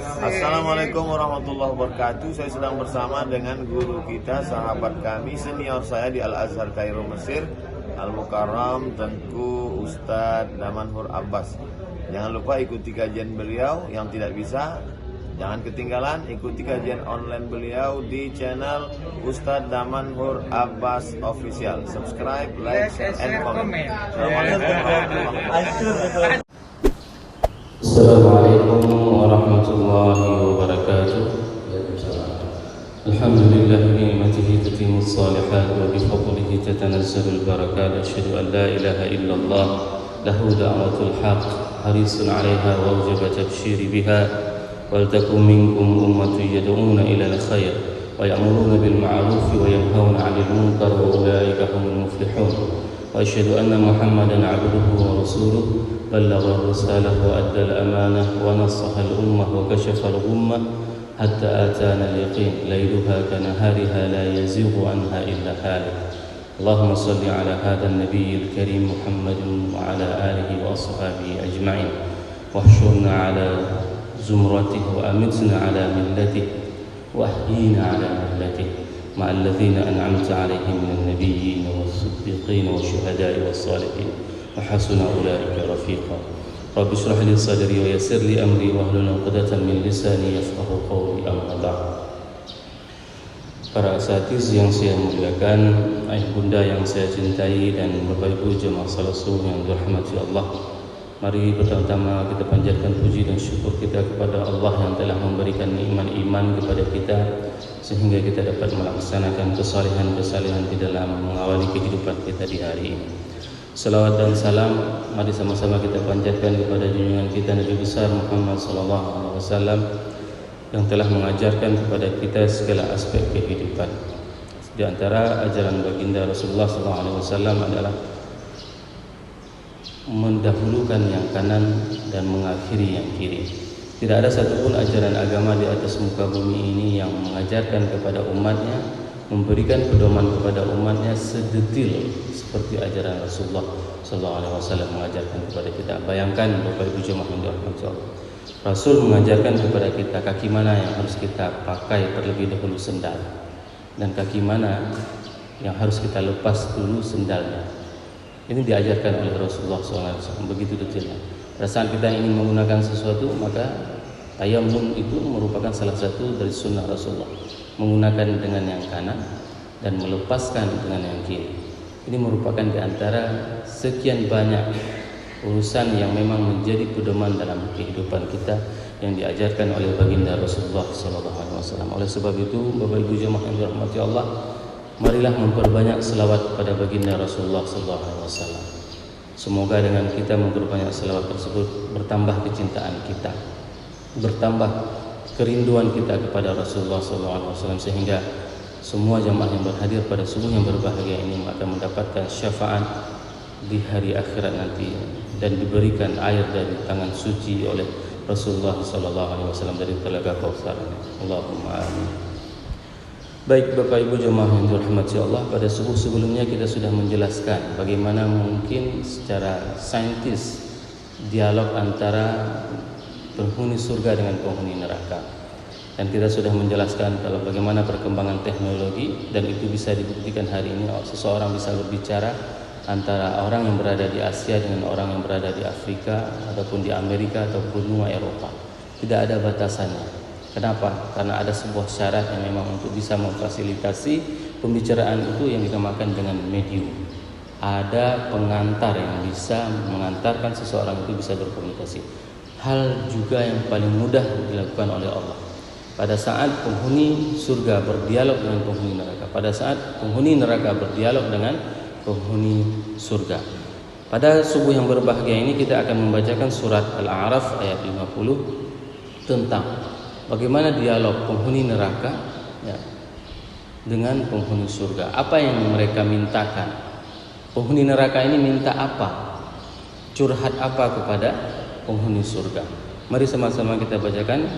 Assalamualaikum warahmatullahi wabarakatuh. Saya sedang bersama dengan guru kita, sahabat kami, senior saya di Al-Azhar Kairo Mesir, Al-Mukarram Tengku Ustadz Damanhur Abbas. Jangan lupa ikuti kajian beliau. Yang tidak bisa, jangan ketinggalan ikuti kajian online beliau di channel Ustadz Damanhur Abbas Official. Subscribe, like, and comment. Assalamualaikum warahmatullahi wabarakatuh. Alhamdulillah ni'matihi tatimmus salihat wa bifadlihi tatanazzalul barakat. Asyhadu an la ilaha illallah lahu da'watul haq harisun 'alaiha wa wajaba tabsyiri biha wal takum minkum ummatun yad'una ila al-khair wa ya'muruna bil ma'ruf wa yanhauna 'anil munkar wa ulaika humul muflihun. وأشهد أن محمدا عبده ورسوله بلغ الرسالة وأدى الأمانة ونصح الأمة وكشف الغمة حتى آتانا اليقين ليلها كنهارها لا يزيغ عنها إلا هالك. اللهم صل على هذا النبي الكريم محمد وعلى آله وأصحابه أجمعين واحشرنا على زمرته وأمتنا على ملته وأحيينا على ملته مع الذين أنعمت عليهم من النبيين والصديقين والشهداء والصالحين وحسن أولئك رفيقا. رب اشرح لي صدري ويسر لي أمري واحلل عقدة من لساني يفقهوا قولي أما بعد. Para asatiz yang saya muliakan, ayah bunda yang saya cintai, dan bapak ibu jemaah salat subuh yang dirahmati Allah, mari pertama-tama kita panjatkan puji dan syukur kita kepada Allah yang telah memberikan nikmat iman kepada kita sehingga kita dapat melaksanakan kesalehan-kesalehan di dalam mengawali kehidupan kita di hari ini. Salawat dan salam mari sama-sama kita panjatkan kepada junjungan kita Nabi besar Muhammad sallallahu alaihi wasallam yang telah mengajarkan kepada kita segala aspek kehidupan. Di antara ajaran baginda Rasulullah sallallahu alaihi wasallam adalah mendahulukan yang kanan dan mengakhiri yang kiri. Tidak ada satupun ajaran agama di atas muka bumi ini yang mengajarkan kepada umatnya, memberikan pedoman kepada umatnya sedetil seperti ajaran Rasulullah SAW mengajarkan kepada kita. Bayangkan Bapak Ibu jemaah yang dirahmati Allah, Rasul mengajarkan kepada kita kaki mana yang harus kita pakai terlebih dahulu sendal, dan kaki mana yang harus kita lepas dulu sendalnya. Ini diajarkan oleh Rasulullah SAW begitu detailnya. Pada saat kita ingin menggunakan sesuatu, maka tayammum itu merupakan salah satu dari sunnah Rasulullah, menggunakan dengan yang kanan dan melepaskan dengan yang kiri. Ini merupakan di antara sekian banyak urusan yang memang menjadi pedoman dalam kehidupan kita yang diajarkan oleh baginda Rasulullah SAW. Oleh sebab itu, Bapak Ibu jemaah yang dirahmati Allah, marilah memperbanyak selawat kepada baginda Rasulullah SAW. Semoga dengan kita memperbanyak selawat tersebut bertambah kecintaan kita, bertambah kerinduan kita kepada Rasulullah SAW, sehingga semua jamaah yang berhadir pada subuh yang berbahagia ini akan mendapatkan syafaat di hari akhirat nanti dan diberikan air dari tangan suci oleh Rasulullah SAW dari telaga Kautsar. Allahumma amin. Baik Bapak Ibu jemaah yang dirahmati Allah, pada subuh sebelumnya kita sudah menjelaskan bagaimana mungkin secara saintis dialog antara penghuni surga dengan penghuni neraka. Dan kita sudah menjelaskan kalau bagaimana perkembangan teknologi, dan itu bisa dibuktikan hari ini. Seseorang bisa berbicara antara orang yang berada di Asia dengan orang yang berada di Afrika ataupun di Amerika ataupun benua Eropa. Tidak ada batasannya. Kenapa? Karena ada sebuah syarat yang memang untuk bisa memfasilitasi pembicaraan itu yang dinamakan dengan medium. Ada pengantar yang bisa mengantarkan seseorang itu bisa berkomunikasi. Hal juga yang paling mudah dilakukan oleh Allah. Pada saat penghuni surga berdialog dengan penghuni neraka, pada saat penghuni neraka berdialog dengan penghuni surga. Pada subuh yang berbahagia ini kita akan membacakan surat Al-A'raf ayat 50 tentang bagaimana dialog penghuni neraka dengan penghuni surga. Apa yang mereka mintakan? Penghuni neraka ini minta apa? Curhat apa kepada penghuni surga? Mari sama-sama kita bacakan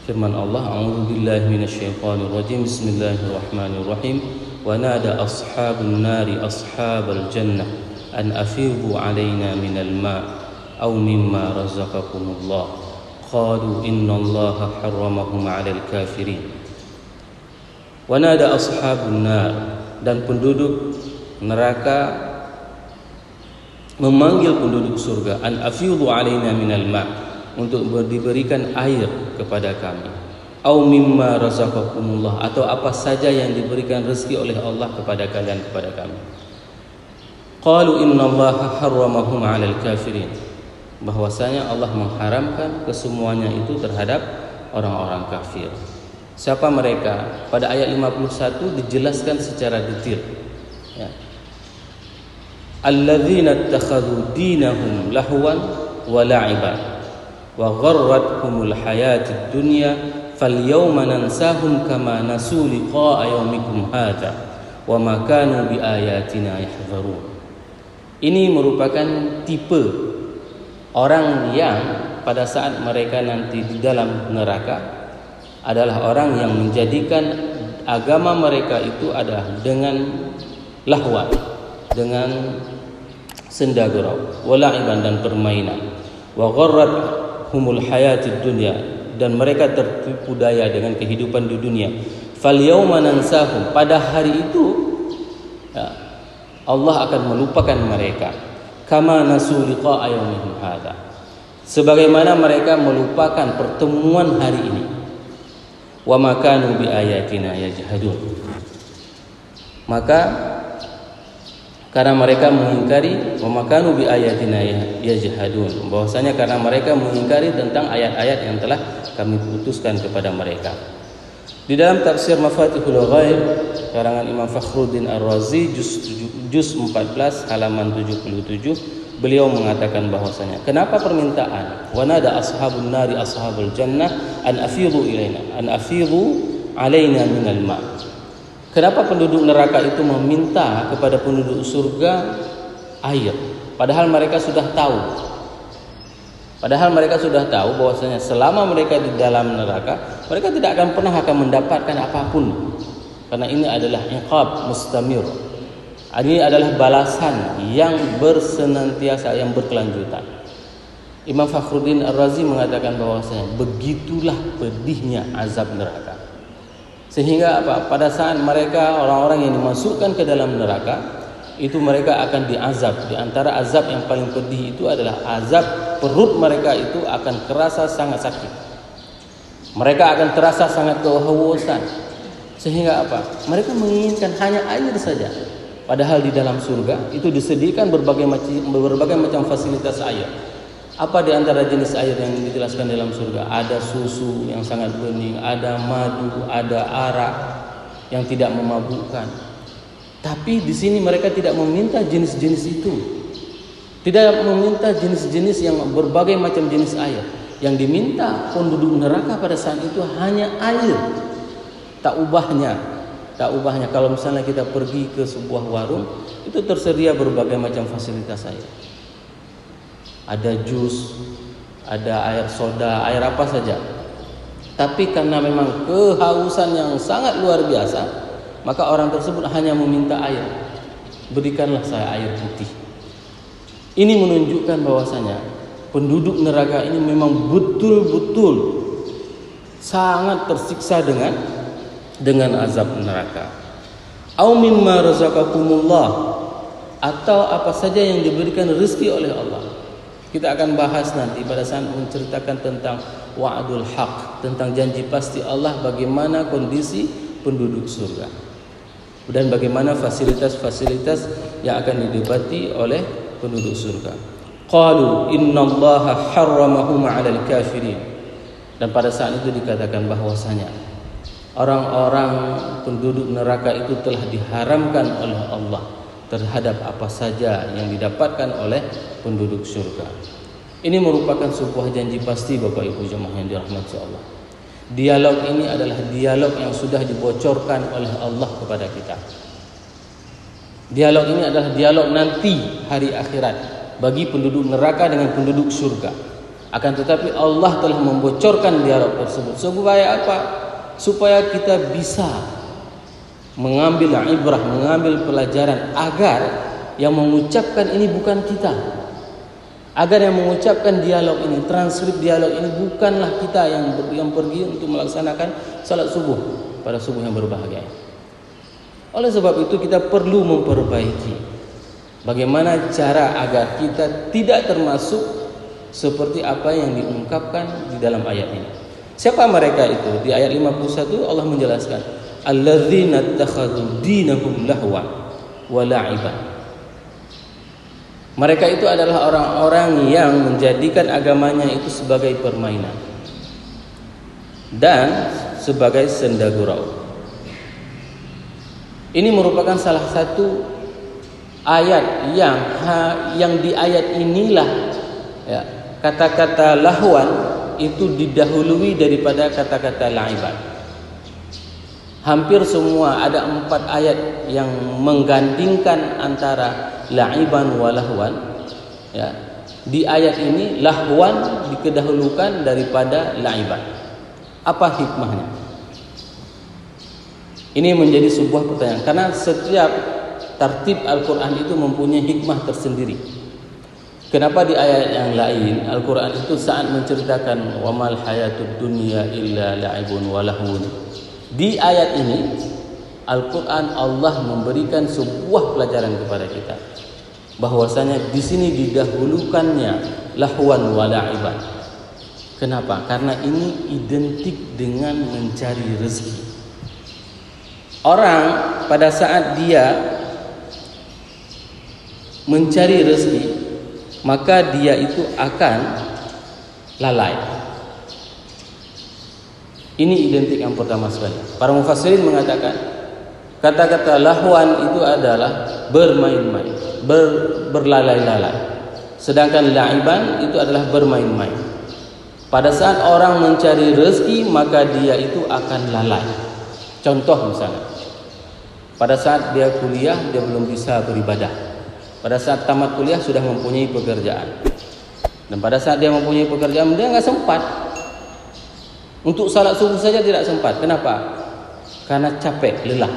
firman Allah. A'udzubillahi minasyaitonirrajim. Bismillahirrahmanirrahim. Wa nada ashabun nari ashabal jannah an afidu alaina minal ma' aw mimma razaqakumullah qalu innallaha harramahum 'alal kafirin. Wa nada ashabun nar, dan penduduk neraka memanggil penduduk surga, an afidhu 'alaina minal ma', untuk diberikan air kepada kami, au mimma razaqakumullah, atau apa saja yang diberikan rezeki oleh Allah kepada kalian, kepada kami. Qalu innallaha harramahum 'alal kafirin, bahwasanya Allah mengharamkan kesemuanya itu terhadap orang-orang kafir. Siapa mereka? Pada ayat 51 dijelaskan secara detail, ya. Alladzina ittakhadhu dinahum lahwan wa la'iban wa gharrathumul hayatid dunya falyawma nansahum kama nasu liqa'a yaumikum hadza wa ma kanu biayatina yahzarun. Ini merupakan tipe orang yang pada saat mereka nanti di dalam neraka adalah orang yang menjadikan agama mereka itu adalah dengan lahwa, dengan senda gurau, wala'iban, dan permainan, wa gharrathumul hayatid dunya, dan mereka tertipu daya dengan kehidupan di dunia. Fal yauma nansahum, pada hari itu ya, Allah akan melupakan mereka, kama nasu liqa'a yaumihim hadza, sebagaimana mereka melupakan pertemuan hari ini. Wa ma kanu biayatina yajhadun, maka karena mereka mengingkari, wa ma kanu biayatina yajhadun, bahwasanya karena mereka mengingkari tentang ayat-ayat yang telah kami putuskan kepada mereka. Di dalam tafsir Mafatihul Ghaib karangan Imam Fakhruddin Ar-Razi juz 14 halaman 77, beliau mengatakan bahwasanya kenapa permintaan wa nada ashabun nari ashabul jannah an afidhu ilaina, an afidhu alaina minal ma', kenapa penduduk neraka itu meminta kepada penduduk surga air, padahal mereka sudah tahu bahwasanya selama mereka di dalam neraka mereka tidak akan pernah mendapatkan apapun, karena ini adalah iqab mustamir, ini adalah balasan yang bersenantiasa, yang berkelanjutan. Imam Fakhruddin Ar-Razi mengatakan bahwasanya begitulah pedihnya azab neraka, sehingga apa? Pada saat mereka orang-orang yang dimasukkan ke dalam neraka itu mereka akan diazab. Di antara azab yang paling pedih itu adalah azab perut mereka itu akan terasa sangat sakit. Mereka akan terasa sangat kehausan. Sehingga apa? Mereka menginginkan hanya air saja. Padahal di dalam surga itu disediakan berbagai macam fasilitas air. Apa di antara jenis air yang dijelaskan dalam surga? Ada susu yang sangat bening, ada madu, ada arak yang tidak memabukkan. Tapi di sini mereka tidak meminta jenis-jenis itu. Tidak meminta jenis-jenis yang berbagai macam jenis air. Yang diminta penduduk neraka pada saat itu hanya air. Tak ubahnya kalau misalnya kita pergi ke sebuah warung, itu tersedia berbagai macam fasilitas air. Ada jus, ada air soda, air apa saja. Tapi karena memang kehausan yang sangat luar biasa, maka orang tersebut hanya meminta air. Berikanlah saya air putih. Ini menunjukkan bahwasanya penduduk neraka ini memang betul-betul sangat tersiksa dengan azab neraka. Au mimma razaqakumullah, atau apa saja yang diberikan rezeki oleh Allah. Kita akan bahas nanti pada saat menceritakan tentang wa'dul haq, tentang janji pasti Allah, bagaimana kondisi penduduk surga dan bagaimana fasilitas-fasilitas yang akan didapati oleh penduduk surga. Qalu innallaha harramahum 'alal kafirin, dan pada saat itu dikatakan bahwasanya orang-orang penduduk neraka itu telah diharamkan oleh Allah terhadap apa saja yang didapatkan oleh penduduk surga. Ini merupakan sebuah janji pasti Bapak Ibu jemaah yang dirahmati Allah. Dialog ini adalah dialog yang sudah dibocorkan oleh Allah kepada kita. Dialog ini adalah dialog nanti hari akhirat bagi penduduk neraka dengan penduduk surga. Akan tetapi Allah telah membocorkan dialog tersebut supaya apa? Supaya kita bisa mengambil ibrah, mengambil pelajaran, agar yang mengucapkan ini bukan kita. Agar yang mengucapkan dialog ini, transkrip dialog ini bukanlah kita yang pergi untuk melaksanakan salat subuh pada subuh yang berbahagia. Oleh sebab itu kita perlu memperbaiki bagaimana cara agar kita tidak termasuk seperti apa yang diungkapkan di dalam ayat ini. Siapa mereka itu? Di ayat 51 Allah menjelaskan, alladzina ittakhadhu dinahum lahwan wa la'iban. Mereka itu adalah orang-orang yang menjadikan agamanya itu sebagai permainan dan sebagai senda gurau. Ini merupakan salah satu ayat yang di ayat inilah ya, kata-kata lahwan itu didahului daripada kata-kata la'iban. Hampir semua ada 4 ayat yang menggandingkan antara la'iban wa lahwan. Ya. Di ayat ini lahwan dikedahulukan daripada la'iban. Apa hikmahnya? Ini menjadi sebuah pertanyaan karena setiap tartib Al-Quran itu mempunyai hikmah tersendiri. Kenapa di ayat yang lain Al-Quran itu saat menceritakan wamal hayatud dunya illa la'ibun wa lahwun. Di ayat ini Al-Quran Allah memberikan sebuah pelajaran kepada kita bahwasanya di sini didahulukannya lahwan wa la'iban. Kenapa? Karena ini identik dengan mencari rezeki. Orang pada saat dia mencari rezeki, maka dia itu akan lalai. Ini identik yang pertama sekali. Para mufassirin mengatakan kata-kata lahwan itu adalah bermain-main, berlalai-lalai. Sedangkan la'iban itu adalah bermain-main. Pada saat orang mencari rezeki, maka dia itu akan lalai. Contoh misalnya, pada saat dia kuliah dia belum bisa beribadah. Pada saat tamat kuliah sudah mempunyai pekerjaan. Dan pada saat dia mempunyai pekerjaan dia enggak sempat. Untuk salat subuh saja tidak sempat. Kenapa? Karena capek, lelah.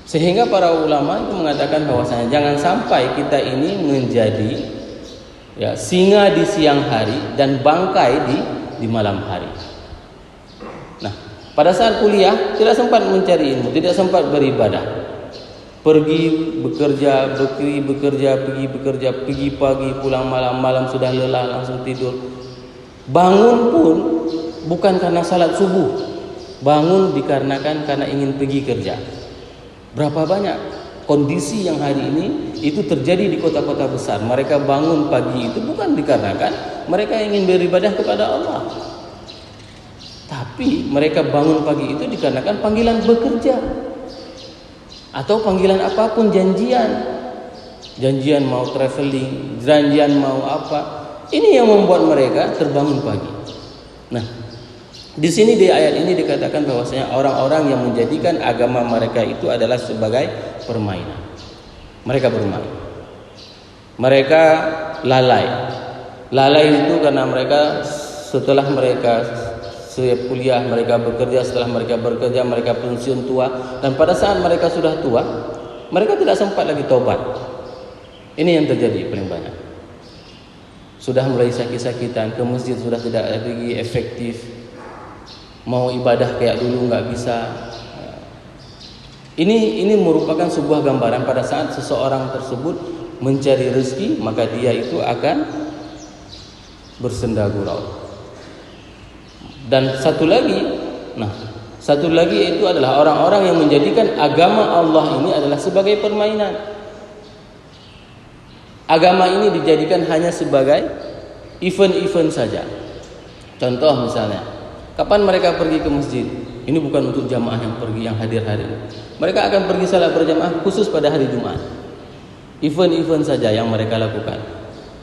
Sehingga para ulama itu mengatakan bahwasanya jangan sampai kita ini menjadi ya, singa di siang hari dan bangkai di malam hari. Nah, pada saat kuliah tidak sempat mencari ilmu, tidak sempat beribadah. Pergi bekerja, pergi pagi, pulang malam sudah lelah langsung tidur. Bangun pun bukan karena salat subuh. Bangun dikarenakan karena ingin pergi kerja. Berapa banyak kondisi yang hari ini itu terjadi di kota-kota besar. Mereka bangun pagi itu bukan dikarenakan mereka ingin beribadah kepada Allah. Tapi mereka bangun pagi itu dikarenakan panggilan bekerja atau panggilan apapun, janjian mau traveling, janjian mau apa. Ini yang membuat mereka terbangun pagi. Nah, di sini di ayat ini dikatakan bahwasanya orang-orang yang menjadikan agama mereka itu adalah sebagai permainan. Mereka bermain. Mereka lalai. Lalai itu karena mereka setelah mereka kuliah, mereka bekerja, setelah mereka bekerja mereka pensiun tua, dan pada saat mereka sudah tua mereka tidak sempat lagi taubat. Ini yang terjadi paling banyak. Sudah mulai sakit-sakitan, ke masjid sudah tidak lagi efektif, mau ibadah kayak dulu nggak bisa. Ini merupakan sebuah gambaran pada saat seseorang tersebut mencari rezeki, maka dia itu akan bersenda gurau. Dan satu lagi itu adalah orang-orang yang menjadikan agama Allah ini adalah sebagai permainan. Agama ini dijadikan hanya sebagai event-event saja. Contoh misalnya, kapan mereka pergi ke masjid? Ini bukan untuk jamaah yang pergi, yang hadir hari ini. Mereka akan pergi salat berjamaah khusus pada hari Jumat. Event-event saja yang mereka lakukan.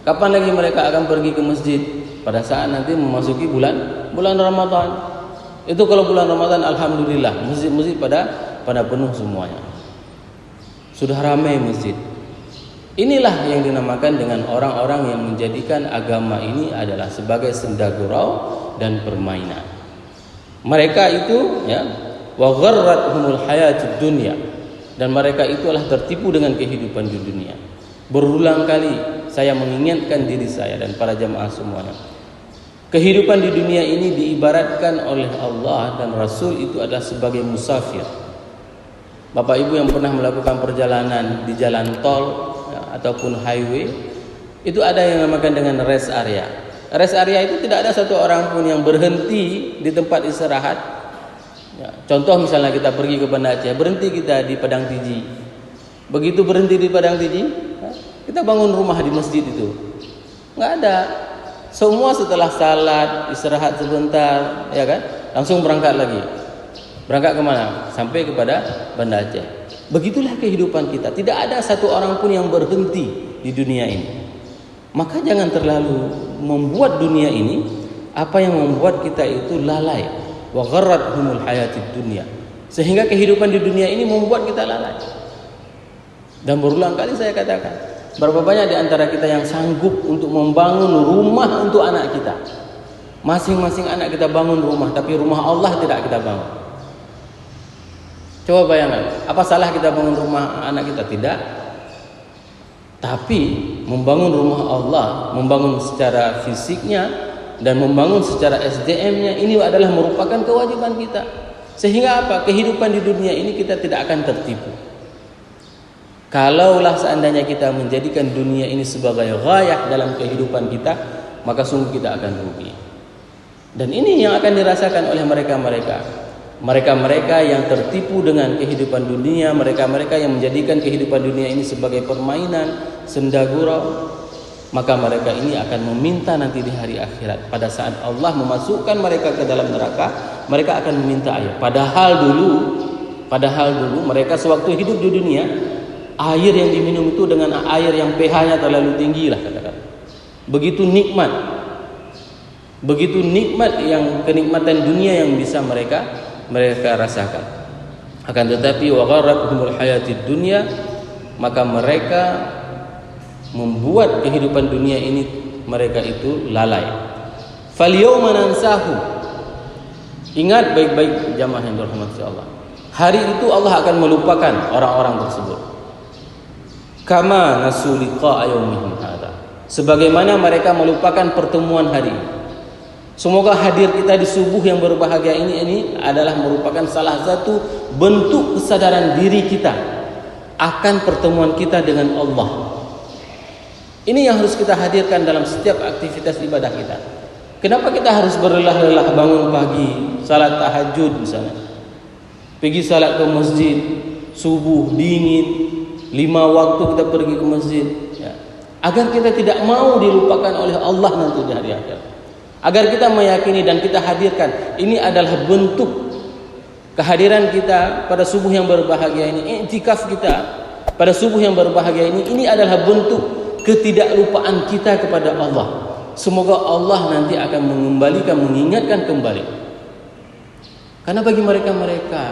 Kapan lagi mereka akan pergi ke masjid? Pada saat nanti memasuki bulan Ramadan. Itu kalau bulan Ramadan alhamdulillah masjid-masjid pada penuh semuanya. Sudah ramai masjid. Inilah yang dinamakan dengan orang-orang yang menjadikan agama ini adalah sebagai senda gurau dan permainan. Mereka itu ya wa gharrathumul hayatud dunya, dan mereka itu adalah tertipu dengan kehidupan di dunia. Berulang kali saya mengingatkan diri saya dan para jamaah semuanya. Kehidupan di dunia ini diibaratkan oleh Allah dan Rasul itu adalah sebagai musafir. Bapak Ibu yang pernah melakukan perjalanan di jalan tol ya, ataupun highway, itu ada yang dinamakan dengan rest area. Rest area itu tidak ada satu orang pun yang berhenti di tempat istirahat. Ya, contoh misalnya kita pergi ke Banda Aceh, berhenti kita di Padang Tiji. Begitu berhenti di Padang Tiji, ya, kita bangun rumah di masjid itu. Nggak ada. Semua setelah salat, istirahat sebentar, ya kan? Langsung berangkat lagi. Berangkat kemana? Sampai kepada Banda Aceh. Begitulah kehidupan kita. Tidak ada satu orang pun yang berhenti di dunia ini. Maka jangan terlalu membuat dunia ini apa yang membuat kita itu lalai. Wa gharrathumul hayatid dunya. Sehingga kehidupan di dunia ini membuat kita lalai. Dan berulang kali saya katakan, berapa banyak di antara kita yang sanggup untuk membangun rumah untuk anak kita. Masing-masing anak kita bangun rumah, tapi rumah Allah tidak kita bangun. Coba bayangkan, apa salah kita bangun rumah anak kita? Tidak. Tapi membangun rumah Allah, membangun secara fisiknya dan membangun secara SDM-nya, ini adalah merupakan kewajiban kita. Sehingga apa? Kehidupan di dunia ini kita tidak akan tertipu. Kalaulah seandainya kita menjadikan dunia ini sebagai ghayah dalam kehidupan kita, maka sungguh kita akan rugi. Dan ini yang akan dirasakan oleh mereka-mereka yang tertipu dengan kehidupan dunia, mereka-mereka yang menjadikan kehidupan dunia ini sebagai permainan, senda gurau. Maka mereka ini akan meminta nanti di hari akhirat, pada saat Allah memasukkan mereka ke dalam neraka, mereka akan meminta air. Padahal dulu mereka sewaktu hidup di dunia, air yang diminum itu dengan air yang pH-nya terlalu tinggi lah katakan. Begitu nikmat yang kenikmatan dunia yang bisa mereka rasakan. Akan tetapi wa gharrathumul hayatid dunya, maka mereka membuat kehidupan dunia ini mereka itu lalai. Fal yauma nansahu. Ingat baik-baik jamaah yang dirahmati Allah. Hari itu Allah akan melupakan orang-orang tersebut. Kama nasu liqa'a yaumihim hadza. Sebagaimana mereka melupakan pertemuan hari ini. Semoga hadir kita di subuh yang berbahagia ini adalah merupakan salah satu bentuk kesadaran diri kita akan pertemuan kita dengan Allah. Ini yang harus kita hadirkan dalam setiap aktivitas ibadah kita. Kenapa kita harus berlelah-lelah bangun pagi, salat tahajud misalnya, pergi salat ke masjid, subuh dingin, 5 waktu kita pergi ke masjid, ya, agar kita tidak mau dilupakan oleh Allah nanti di hari akhir. Agar kita meyakini dan kita hadirkan ini adalah bentuk kehadiran kita pada subuh yang berbahagia ini, i'tikaf kita pada subuh yang berbahagia ini adalah bentuk ketidaklupaan kita kepada Allah. Semoga Allah nanti akan mengingatkan kembali. Karena bagi mereka-mereka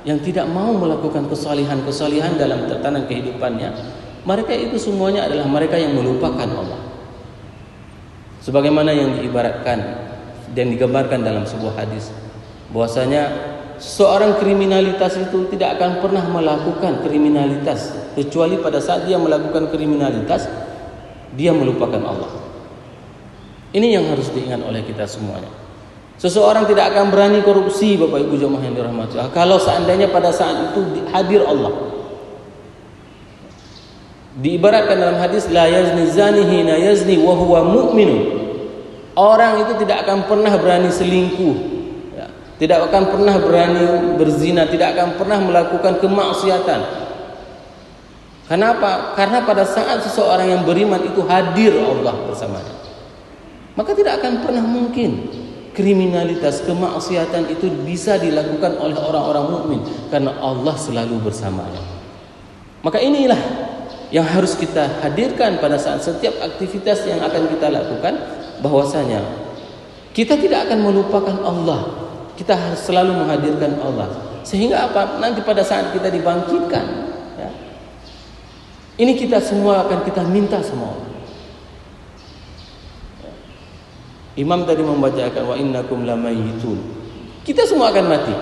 yang tidak mau melakukan kesalihan-kesalihan dalam tatanan kehidupannya, mereka itu semuanya adalah mereka yang melupakan Allah. Sebagaimana yang diibaratkan dan digambarkan dalam sebuah hadis, bahwasanya seorang kriminalitas itu tidak akan pernah melakukan kriminalitas kecuali pada saat dia melakukan kriminalitas dia melupakan Allah. Ini yang harus diingat oleh kita semuanya. Seseorang tidak akan berani korupsi, Bapak Ibu jemaah yang dirahmati Allah, kalau seandainya pada saat itu hadir Allah. Diibaratkan dalam hadis, la yazni zani hina yazni wa huwa mu'minun. Orang itu tidak akan pernah berani selingkuh, ya, tidak akan pernah berani berzina, tidak akan pernah melakukan kemaksiatan. Kenapa? Karena pada saat seseorang yang beriman itu hadir Allah bersamanya, maka tidak akan pernah mungkin kriminalitas, kemaksiatan itu bisa dilakukan oleh orang-orang mukmin, karena Allah selalu bersamanya. Maka inilah yang harus kita hadirkan pada saat setiap aktivitas yang akan kita lakukan, bahwasanya kita tidak akan melupakan Allah. Kita harus selalu menghadirkan Allah. Sehingga apa? Nanti pada saat kita dibangkitkan, ya, ini kita semua akan kita minta sama Allah. Imam tadi membacakan wa innakum lamayitun. Kita semua akan mati.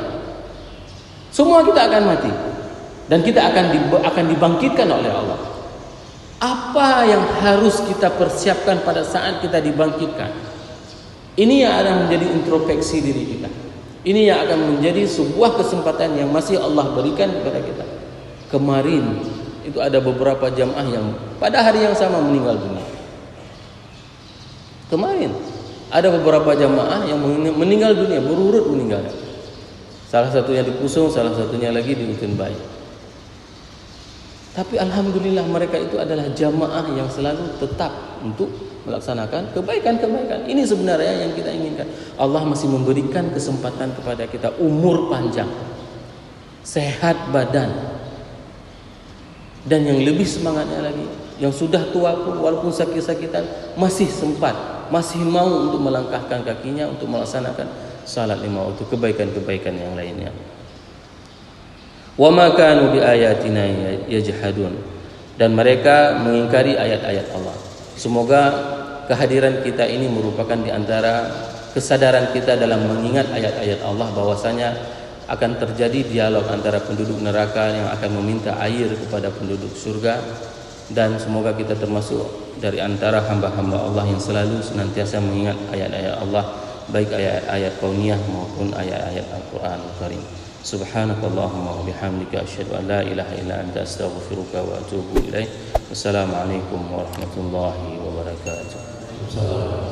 Semua kita akan mati. Dan kita akan dibangkitkan oleh Allah. Apa yang harus kita persiapkan pada saat kita dibangkitkan? Ini yang akan menjadi introspeksi diri kita. Ini yang akan menjadi sebuah kesempatan yang masih Allah berikan kepada kita. Kemarin itu ada beberapa jamaah yang pada hari yang sama meninggal dunia. Kemarin ada beberapa jamaah yang meninggal dunia, berurut meninggal. Salah satunya di Pusung, salah satunya lagi di Utin Bayi. Tapi alhamdulillah mereka itu adalah jamaah yang selalu tetap untuk melaksanakan kebaikan-kebaikan. Ini sebenarnya yang kita inginkan. Allah masih memberikan kesempatan kepada kita umur panjang, sehat badan, dan yang lebih semangatnya lagi, yang sudah tua pun walaupun sakit-sakitan masih sempat, masih mau untuk melangkahkan kakinya untuk melaksanakan salat 5 waktu, kebaikan-kebaikan yang lainnya. Wa ma kanu bi ayatina yajhadun, dan mereka mengingkari ayat-ayat Allah. Semoga kehadiran kita ini merupakan di antara kesadaran kita dalam mengingat ayat-ayat Allah, bahwasanya akan terjadi dialog antara penduduk neraka yang akan meminta air kepada penduduk surga, dan semoga kita termasuk dari antara hamba-hamba Allah yang selalu senantiasa mengingat ayat-ayat Allah, baik ayat-ayat kauniyah maupun ayat-ayat Al-Qur'an Al-Karim. Subhanakallahumma wa bihamdika asyhadu an la ilaha illa anta astaghfiruka wa atubu ilaik. Wassalamualaikum warahmatullahi wabarakatuh.